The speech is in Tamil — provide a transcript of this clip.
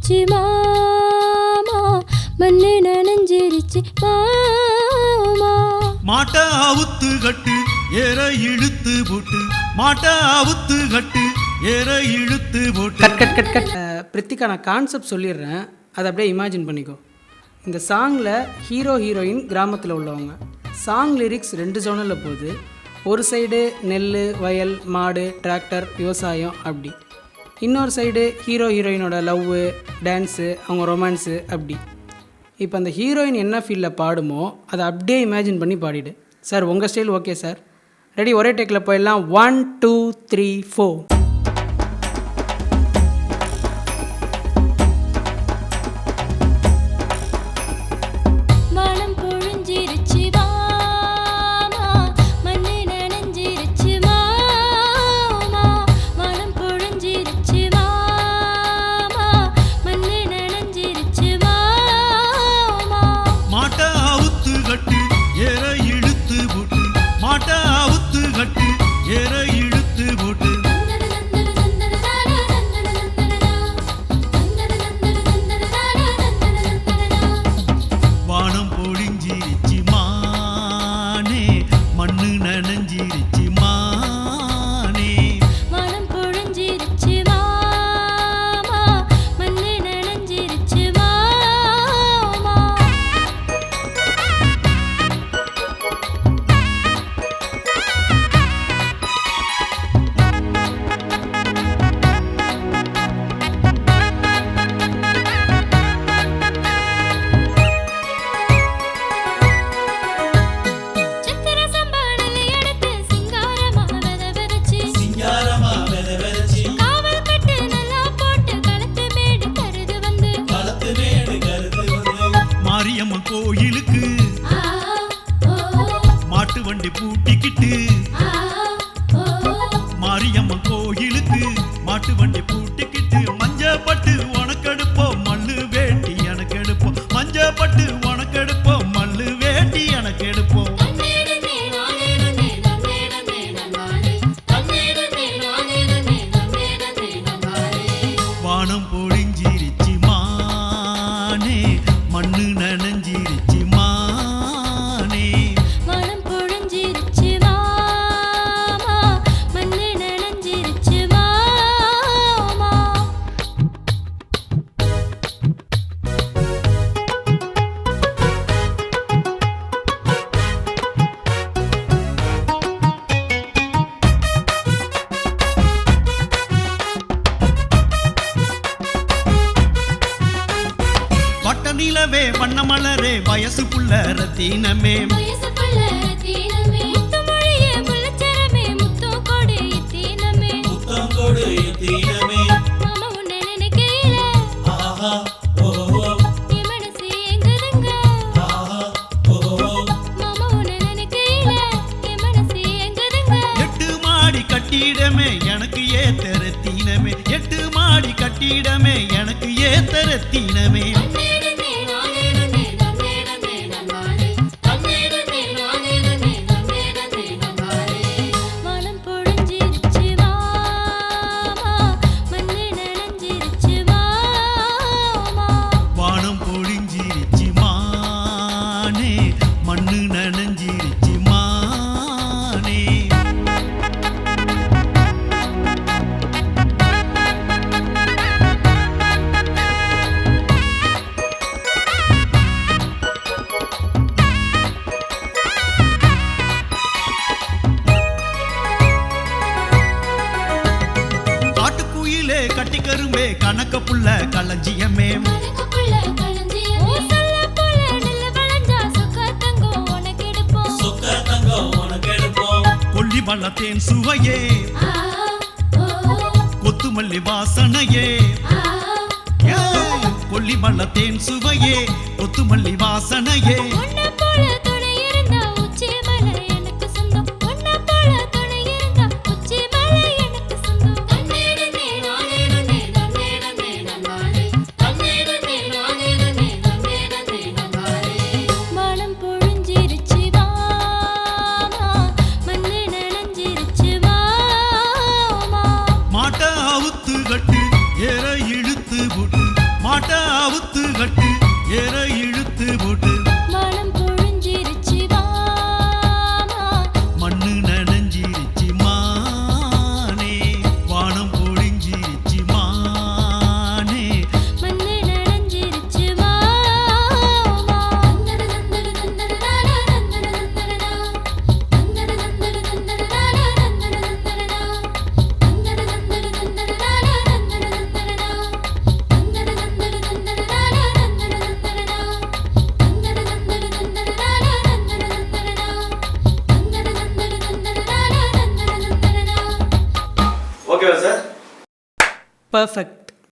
நனைஞ்சிருச்சு மாமா, மண்ணு நனைஞ்சிருச்சு மாமா. மாட்டா அவுத்து கட்டு ஏற இழுத்து போட்டு, மாட்டா அவுத்து கட்டு ஏற இழுத்து போட்டு. Cut cut cut cut. Prithika, நான் கான்செப்ட் சொல்லிடுறேன், அதை அப்படியே இமேஜின் பண்ணிக்கோ. இந்த சாங்கில் ஹீரோ ஹீரோயின் கிராமத்தில் உள்ளவங்க. சாங் லிரிக்ஸ் 2 ஜோனரில் போகுது. ஒரு சைடு நெல், வயல், மாடு, டிராக்டர், விவசாயம் அப்படி. இன்னொரு சைடு ஹீரோ ஹீரோயினோட லவ்வு, டான்ஸு, அவங்க ரொமான்ஸு அப்படி. இப்போ அந்த ஹீரோயின் என்ன ஃபீல்டில் பாடுமோ அதை அப்படியே இமேஜின் பண்ணி பாடிடு. சார் உங்கள் ஸ்டைல் ஓகே சார்? ரெடி? ஒரே டேக்கில் போயிடலாம். 1 2 3 4. கோயிலுக்கு மாட்டு வண்டி பூட்டிக்கிட்டு, மாரியம்மன் கோயிலுக்கு மாட்டு வண்டி பூட்டிக்கிட்டு, மஞ்சப்பட்டு உனக்கெடுப்போம் மல்லு வேட்டி எனக்கு எடுப்போம், மஞ்சப்பட்டு உனக்கெடுப்போம் மல்லு வேட்டி எனக்கு எடுப்போம். வானம் பொழிஞ்சிருச்சு மானே, மண்ணு நனைஞ்சிருச்சு மானே. மனம் பொழிஞ்சிருச்சு மாமா, மண்ணு நனைஞ்சிருச்சு மாமா. வட்ட நிலவே வண்ண மலரே வயசு புள்ள ரத்தினமே, வயசு புள்ள ரத்தினமே, முத்துமொழியே முள்ளச்சரமே, முத்தம் கொடு எத்தீனமே, முத்தம் கொடு எத்தீனமே. மாமா உன்னை நினைக்கையில ஆஹா ஓஹோ, என் மனசு ஏங்குதுங்க. ஆஹா ஓஹோ, மாமா உன்னை நினைக்கையில என் மனசு ஏங்குதுங்க. 8 மாடி கட்டிடமே எனக்கு ஏத்த ரத்தினமே, 8 மாடி கட்டிடமே எனக்கு ஏத்த ரத்தினமே. மனம் பொழிஞ்சிருச்சு மாமா, மண்ணு நனைஞ்சிருச்சு மாமா. வானம் பொழிஞ்சிருச்சு மானே, மண்ணு நனைஞ்சிருச்சு மானே. காட்டுக்குயிலே கட்டி கரும்பே கணக்க புள்ள களஞ்சியமே, கணக்கு புள்ள களஞ்சியமே, ஓ சொல்ல போல நெல்லு விளைஞ்சா சொக்க தங்கம் உனக்கு எடுப்போம். கொல்லி வள்ளத்தேன் சுவையே, ஆ ஓ கொத்துமல்லி வாசனையே, ஆ ஏய், கொல்லி வள்ளத்தேன் சுவையே, கொத்துமல்லி வாசனையே. உன்னை போல துணை இருந்தா உச்சி மலை எனக்கு சொந்தம், உன்னை போல துணை இருந்தா உச்சி மலை எனக்கு சொந்தம். தன்னேடனே நானேடனே தன்னேடனே நன்னாரே, தன்னேடனே நானேடனே தன்னேடனே நன்னாரே. மனம் பொழிஞ்சிருச்சு மாமா, மண்ணு நனைஞ்சிருச்சு மாமா. மாட்டா அவுத்து கட்டு ஏற இழுத்து போட்டு, மாட்டா ஓகேவா சார்? பர்ஃபெக்ட்.